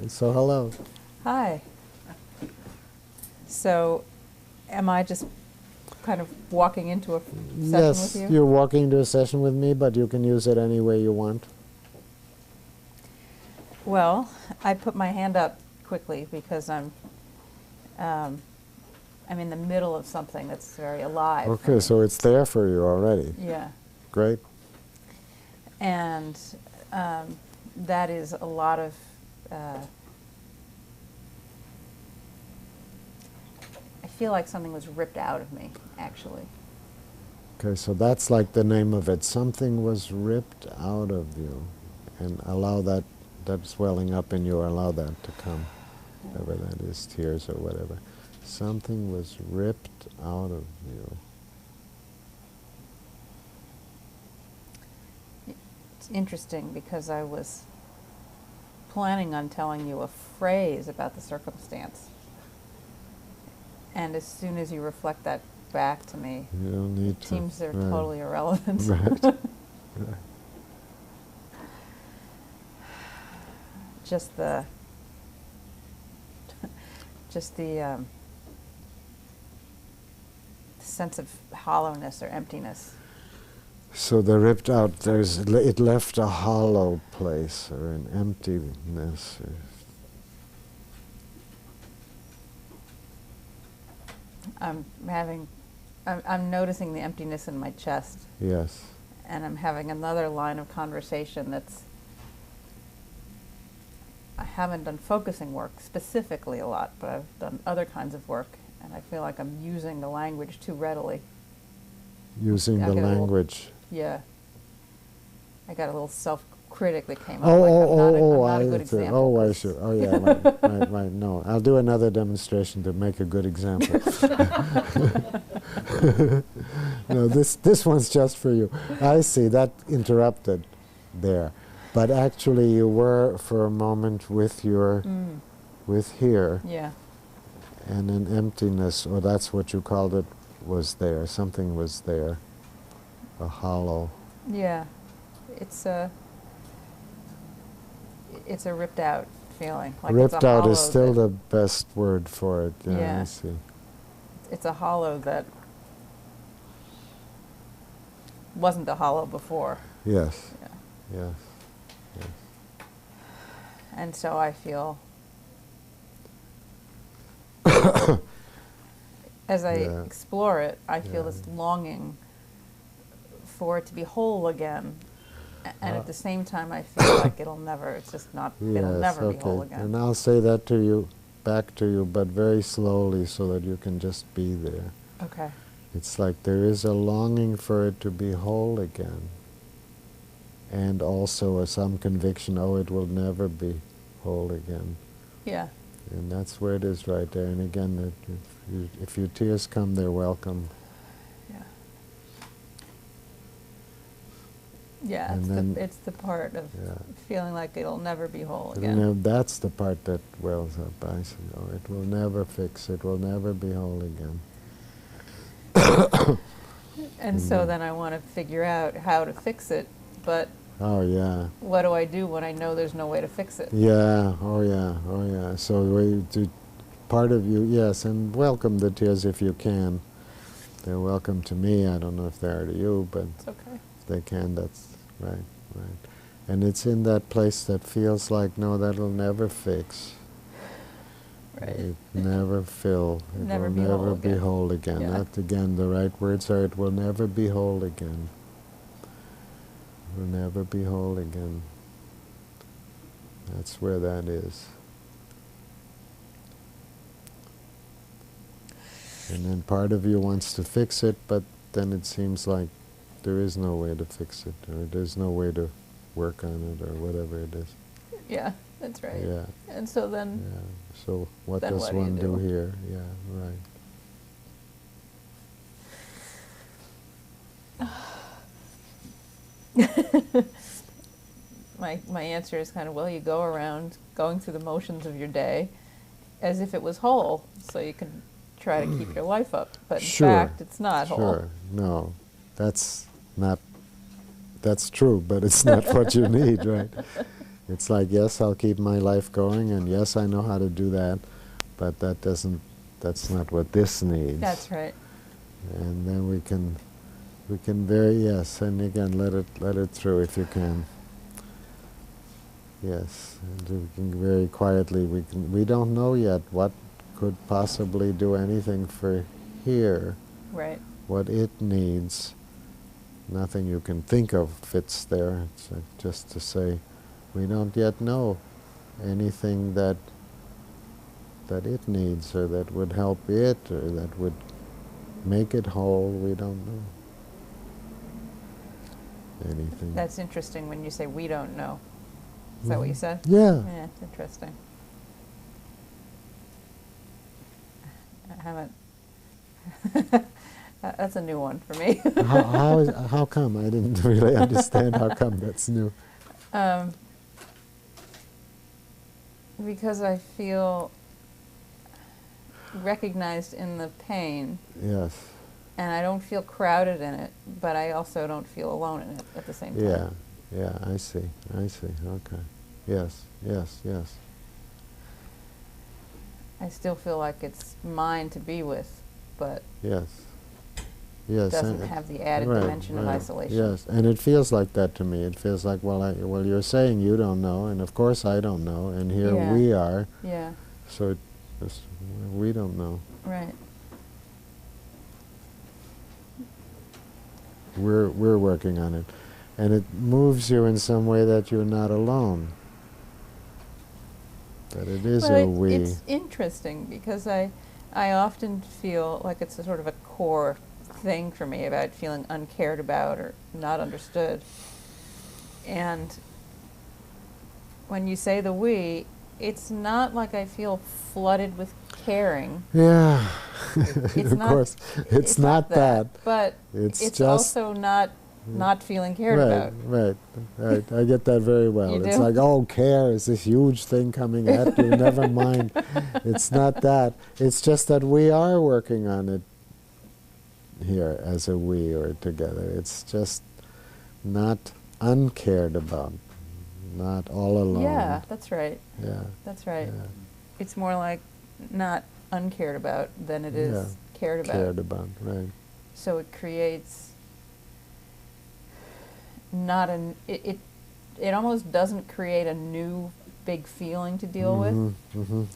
Okay, so hello. Hi. So, am I just kind of walking into a session Yes, with you? you're walking into a session with me, but you can use it any way you want. Well, I put my hand up quickly because I'm in the middle of something that's very alive. for Okay, me. so it's there for you already. Yeah, Great. and that is a lot of. I feel like something was ripped out of me, actually. Okay, so that's like the name of it. Something was ripped out of you. And allow that swelling up in you, allow that to come. Whatever that is, tears or whatever. Something was ripped out of you. It's interesting because I was planning on telling you a phrase about the circumstance. And as soon as you reflect that back to me, You don't need it seems they're right. totally irrelevant. Right. Right. Just the sense of hollowness or emptiness. So the ripped out, it left a hollow place or an emptiness. I'm noticing the emptiness in my chest, Yes. and I'm having another line of conversation that's. I haven't done focusing work specifically a lot, but I've done other kinds of work, and I feel like I'm using the language too readily. Using I the get a little- language. Yeah. I got a little self-critic that came up. Oh, like oh, I'm oh, not a I good see. example. Oh, I 'cause- see. Oh, yeah, right, right, right. No, I'll do another demonstration to make a good example. No, this one's just for you. I see, that interrupted there. But actually you were for a moment with your, with here, Yeah. and an emptiness, or that's what you called it, was there. Something was there. A hollow. Yeah. It's a ripped out feeling. Like it's Ripped a out hollow is still that- the best word for it. Yeah, Yeah. I see. It's a hollow that wasn't a hollow before. Yes. Yeah. Yes. Yes. And so I feel, as I Yeah. explore it, I feel Yeah. this longing for it to be whole again. And at the same time, I feel like it'll never Yes, be whole okay. again. And I'll say that to you, back to you, but very slowly so that you can just be there. Okay. It's like there is a longing for it to be whole again. And also some conviction, oh, it will never be whole again. Yeah. And that's where it is right there. And again, if your tears come, they're welcome. Yeah. Yeah, And it's the part of Yeah. feeling like it'll never be whole And again. that's the part that wells up. I say, oh, it will never fix, it will never be whole again. And so then I want to figure out how to fix it, but Oh, yeah. what do I do when I know there's no way to fix it? Yeah, oh yeah, oh yeah. So part of you, yes, and welcome the tears if you can. They're welcome to me. I don't know if they are to you, but It's okay. if they can, that's right, right. And it's in that place that feels like, no, that'll never fix. Right. It never fill. It Never will be whole never be again. whole again. Yeah. That, again, the right words are, it will never be whole again. It will never be whole again. That's where that is. And then part of you wants to fix it, but then it seems like there is no way to fix it, or there's no way to work on it, or whatever it is. Yeah, that's right. Yeah, And so then, yeah. So what Then does what do you one do do? here? Yeah, right. my answer is kind of, well, you go around going through the motions of your day as if it was whole, so you can try to keep your life up. But in Sure, fact, it's not whole. Sure, no, that's not, that's true, but it's not what you need, right? It's like, yes, I'll keep my life going, and yes, I know how to do that, but that's not what this needs. That's right. And then we can yes, and again, let it through if you can. Yes, and we can very quietly, we don't know yet what could possibly do anything for here, Right. what it needs. Nothing you can think of fits there. It's just to say, we don't yet know anything that it needs, or that would help it, or that would make it whole. We don't know anything. That's interesting when you say we don't know. Is that what you said? Yeah. Yeah, it's interesting. I haven't. That's a new one for me. How come? I didn't really understand how come that's new. Because I feel recognized in the pain, Yes. and I don't feel crowded in it, but I also don't feel alone in it at the same time. Yeah. Yeah, I see. Okay. Yes, yes, yes. I still feel like it's mine to be with, but Yes. Yes. doesn't have the added dimension of isolation. Yes, and it feels like that to me. It feels like, well, you're saying you don't know, and of course I don't know, and here Yeah. we are. Yeah, So we don't know. right. We're working on it, and it moves you in some way that you're not alone. That it is a we. It's interesting because I often feel like it's a sort of a core thing for me about feeling uncared about or not understood. And when you say the we, it's not like I feel flooded with caring. Yeah, It's of not, course, it's not that. But It's it's just also not feeling cared about. Right. I get that very well. You It's do? like, oh, care is this huge thing coming at you. Never mind. It's not that. It's just that we are working on it here as a we or together. It's just not uncared about, not all alone. Yeah, that's right. Yeah. That's right. Yeah. It's more like not uncared about than it is Yeah, cared about. Cared about, right. So it creates not an it almost doesn't create a new big feeling to deal with.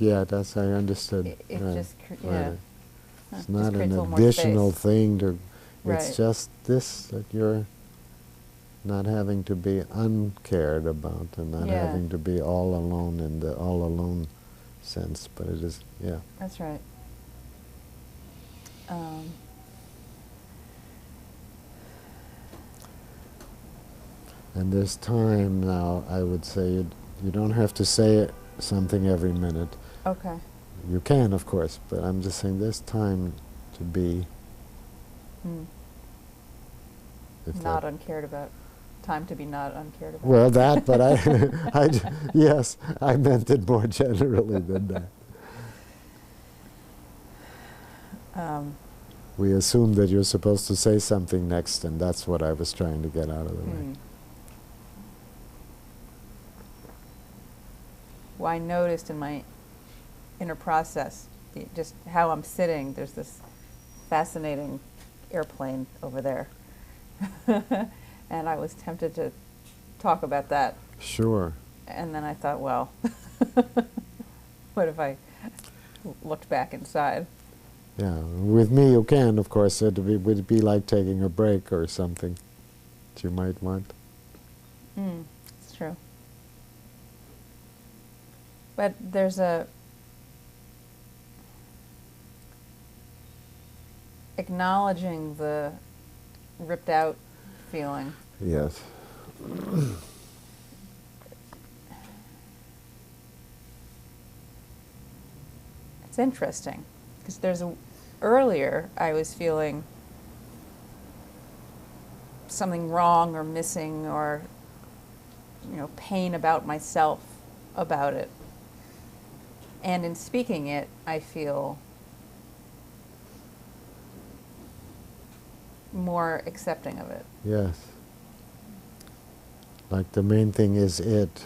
Yeah, that's, I understood. It right. just Right. Huh, It's just not creates an a little more additional space. thing to, Right. it's just this, that you're not having to be uncared about and not Yeah. having to be all alone in the all alone sense, but it is, yeah. That's right. And there's time now, I would say, you don't have to say something every minute. Okay. You can, of course, but I'm just saying there's time to be. If Not that- uncared about. Time to be not uncared about. Well, that, but yes, I meant it more generally than that. We assume that you're supposed to say something next, and that's what I was trying to get out of the way. Well, I noticed in my inner process, just how I'm sitting, there's this fascinating airplane over there. And I was tempted to talk about that. Sure. And then I thought, well, what if I looked back inside? Yeah, with me you can, of course. It would be like taking a break or something that you might want. It's true. But there's a acknowledging the ripped out feeling. Yes. It's interesting because earlier I was feeling something wrong or missing or pain about myself about it. And in speaking it, I feel more accepting of it. Yes. Like the main thing is it.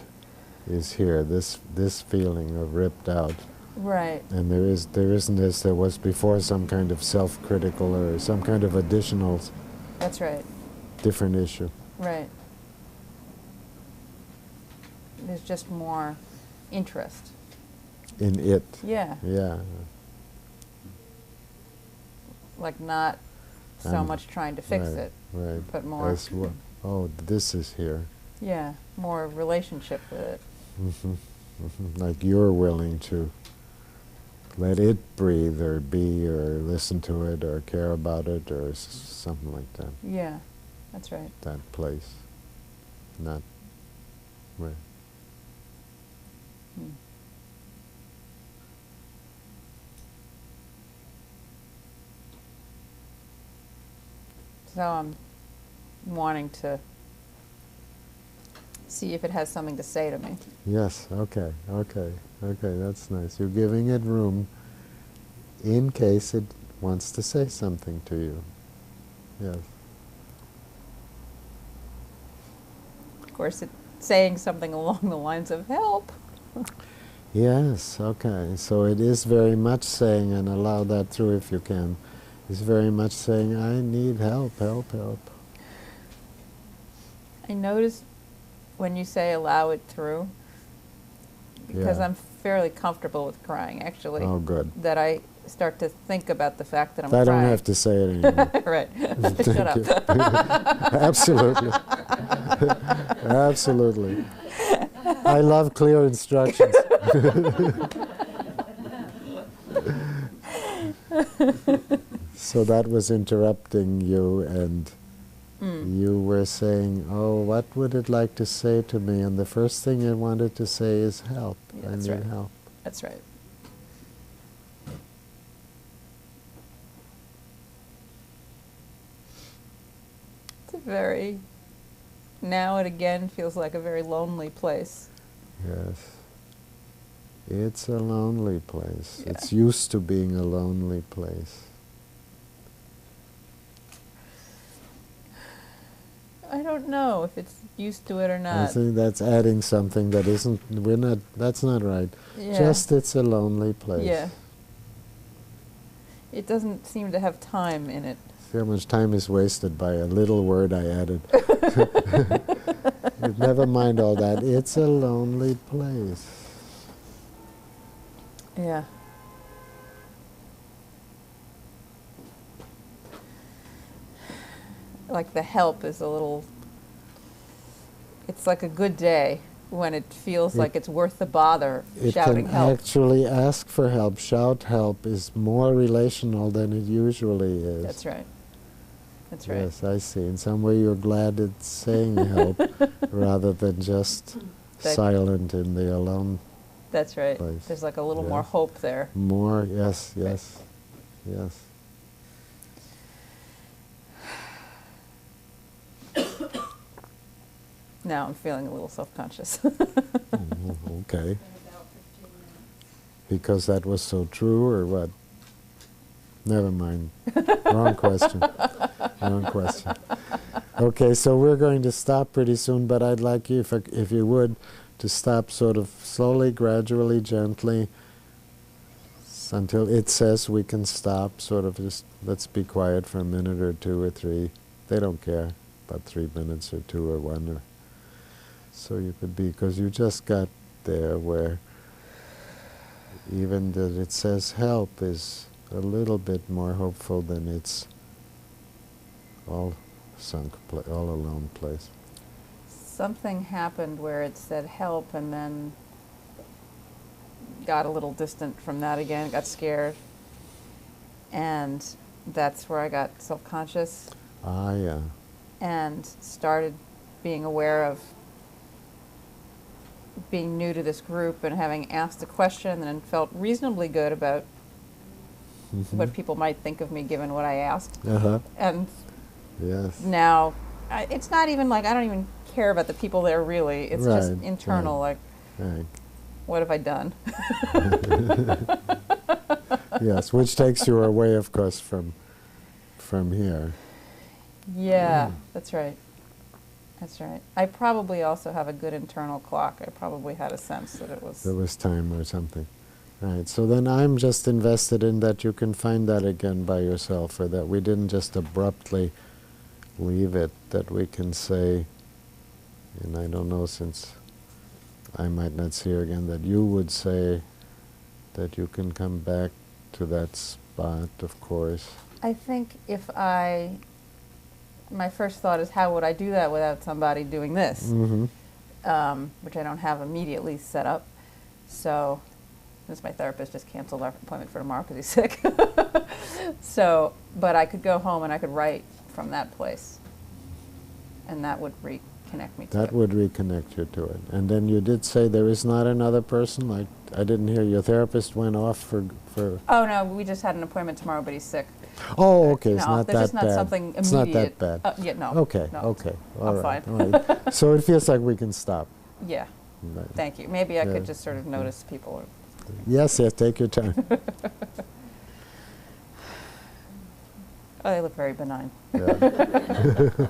is here. This feeling of ripped out. Right. And there isn't this. There was before some kind of self-critical or some kind of additional, That's right. different issue. Right. There's just more interest. In it. Yeah. Yeah. Like not so And- much trying to fix right, it, Right. but more, As oh, this is here. yeah, more relationship with it. Like you're willing to let it breathe or be or listen to it or care about it or something like that. Yeah, that's right. That place. Not right. Hmm. So I'm wanting to see if it has something to say to me. Yes, okay, that's nice. You're giving it room in case it wants to say something to you. Yes. Of course, it's saying something along the lines of help. Yes, okay. So it is very much saying, and allow that through if you can, is very much saying, I need help, help, help. I notice when you say allow it through, because Yeah. I'm fairly comfortable with crying, actually, Oh, good. that I start to think about the fact that I'm I crying. don't have to say it anymore. Right. Thank Shut up. you. Absolutely. Absolutely. I love clear instructions. So that was interrupting you, and you were saying, oh, what would it like to say to me? And the first thing it wanted to say is help. Yeah, I that's need right. help. That's right. It's a very, now it again feels like a very lonely place. Yes. It's a lonely place. Yeah. It's used to being a lonely place. I don't know if it's used to it or I not. think that's adding something that isn't, that's not right. Yeah. Just it's a lonely place. Yeah. It doesn't seem to have time in it. See how much time is wasted by a little word I added. But never mind all that. It's a lonely place. Yeah. Like the help is a little, it's like a good day when it feels like it's worth the bother It shouting can help. actually ask for help. Shout help is more relational than it usually is. That's right. That's right. Yes, I see. In some way you're glad it's saying help rather than just That- silent in the alone That's right. place. There's like a little Yeah. more hope there. More, yes, yes, yes. Now I'm feeling a little self-conscious. Okay. Because that was so true, or what? Never mind. Wrong question. Wrong question. Okay, so we're going to stop pretty soon, but I'd like you, if you would, to stop sort of slowly, gradually, gently, until it says we can stop, sort of just let's be quiet for a minute or two or three. They don't care about 3 minutes or 2 or 1. Or so you could be, because you just got there where even that it says help is a little bit more hopeful than it's all sunk, all alone place. Something happened where it said help and then got a little distant from that again, got scared. And that's where I got self-conscious Ah, yeah. and started being aware of being new to this group and having asked a question and felt reasonably good about what people might think of me given what I asked. Uh-huh. And Yes. now, it's not even like I don't even care about the people there really. It's just Right, internal, like, Right. what have I done? Yes, which takes you away, of course, from here. Yeah, that's right. That's right. I probably also have a good internal clock. I probably had a sense that it was. There was time or something. Right. So then I'm just invested in that you can find that again by yourself, or that we didn't just abruptly leave it, that we can say, and I don't know, since I might not see her again, that you would say that you can come back to that spot, of course. I think my first thought is, how would I do that without somebody doing this? Mm-hmm. Which I don't have immediately set up. So, since my therapist just canceled our appointment for tomorrow because he's sick. So, but I could go home and I could write from that place. And that would reconnect me to it. That would reconnect you to it. And then you did say there is not another person? Like, I didn't hear your therapist went off for... Oh, no, we just had an appointment tomorrow, but he's sick. Oh, okay, it's No, not there's that just not bad. something immediate. It's not that bad. Yeah, no. Okay, no. okay. All I'm right, fine. all right. So it feels like we can stop. Yeah, Right. thank you. Maybe I Yeah. could just sort of notice people. Yes, yes, take your time. Oh, they look very benign. Yeah.